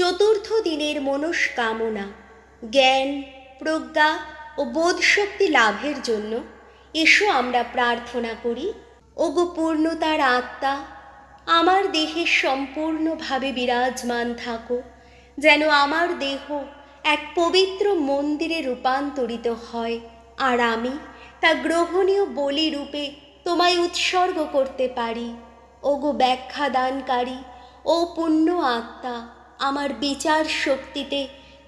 চতুর্থ দিনের মনস্কামনা জ্ঞান, প্রজ্ঞা ও বোধশক্তি লাভের জন্য এসো আমরা প্রার্থনা করি। ওগো পূর্ণতার আত্মা, আমার দেহে সম্পূর্ণভাবে বিরাজমান থাকো, যেন আমার দেহ এক পবিত্র মন্দিরে রূপান্তরিত হয়, আর আমি তা গ্রহণীয় বলি রূপে তোমায় উৎসর্গ করতে পারি। ওগো ব্যাখ্যা দানকারী ও পূর্ণ আত্মা, আমার বিচার শক্তিতে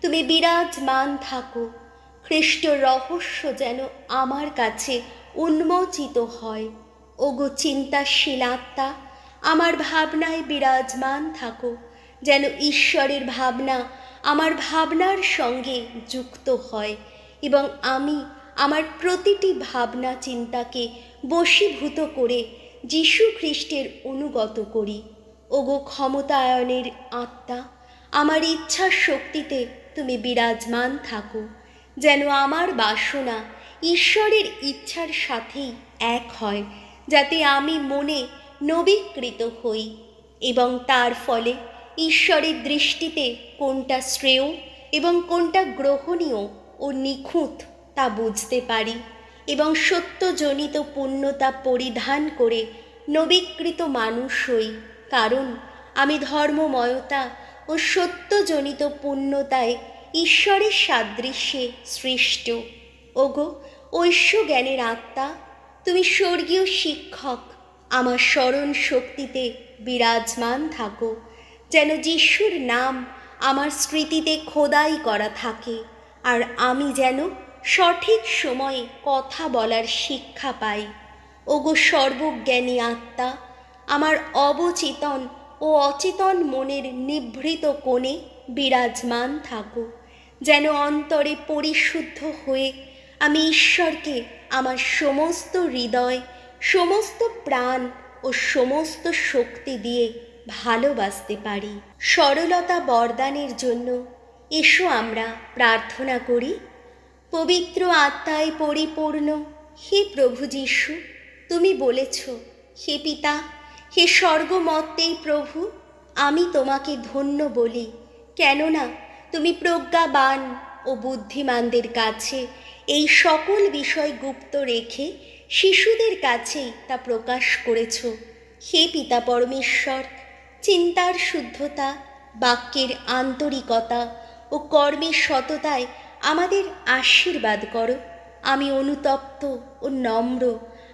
তুমি বিরাজমান থাকো। খ্রিস্ট রহস্য যেন আমার কাছে উন্মোচিত হয়। ওগো চিন্তাশীল আত্মা, আমার ভাবনায় বিরাজমান থাকো, যেন ঈশ্বরের ভাবনা আমার ভাবনার সঙ্গে যুক্ত হয় এবং আমি আমার প্রতিটি ভাবনা চিন্তাকে বশীভূত করে যীশু খ্রিস্টের অনুগত করি। ওগো ক্ষমতায়নের আত্মা, আমার ইচ্ছা শক্তিতে তুমি বিরাজমান থাকো, যেন আমার বাসনা ঈশ্বরের ইচ্ছার সাথেই এক হয়, যাতে আমি মনে নবীকৃত হই এবং তার ফলে ঈশ্বরের দৃষ্টিতে কোনটা শ্রেয় এবং কোনটা গ্রহণীয় ও নিখুঁত তা বুঝতে পারি এবং সত্যজনিত পূর্ণতা পরিধান করে নবীকৃত মানুষ হই, কারণ আমি ধর্মময়তা ও সত্যজনিত পূর্ণতায় ঈশ্বরের সাদৃশ্যে সৃষ্ট। ওগো ঐশ্য জ্ঞানের আত্মা, তুমি স্বর্গীয় শিক্ষক, আমার স্মরণ শক্তিতে বিরাজমান থাকো, যেন যিশুর নাম আমার স্মৃতিতে খোদাই করা থাকে, আর আমি যেন সঠিক সময়ে কথা বলার শিক্ষা পাই। ওগো সর্বজ্ঞানী আত্মা, আমার অবচেতন ও অচেতন মনের নিভৃত কোণে বিরাজমান থাকো, যেন অন্তরে পরিশুদ্ধ হয়ে আমি ঈশ্বরকে আমার সমস্ত হৃদয়, সমস্ত প্রাণ ও সমস্ত শক্তি দিয়ে ভালোবাসতে পারি। সরলতা বরদানের জন্য এসো আমরা প্রার্থনা করি। পবিত্র আত্মায় পরিপূর্ণ হে প্রভু যীশু, তুমি বলেছ, হে পিতা, হে স্বর্গমত্তেই প্রভু, আমি তোমাকে ধন্য বলি, কেননা তুমি প্রজ্ঞাবান ও বুদ্ধিমানদের কাছে এই সকল বিষয় গুপ্ত রেখে শিশুদের কাছেই তা প্রকাশ করেছ। হে পিতা পরমেশ্বর, চিন্তার শুদ্ধতা, বাক্যের আন্তরিকতা ও কর্মের সততায় আমাদের আশীর্বাদ করো। আমি অনুতপ্ত ও নম্র,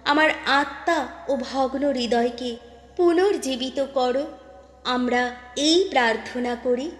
আমার আত্মা ও ভগ্ন হৃদয়কে পুনর্জীবিত করো। আমরা এই প্রার্থনা করি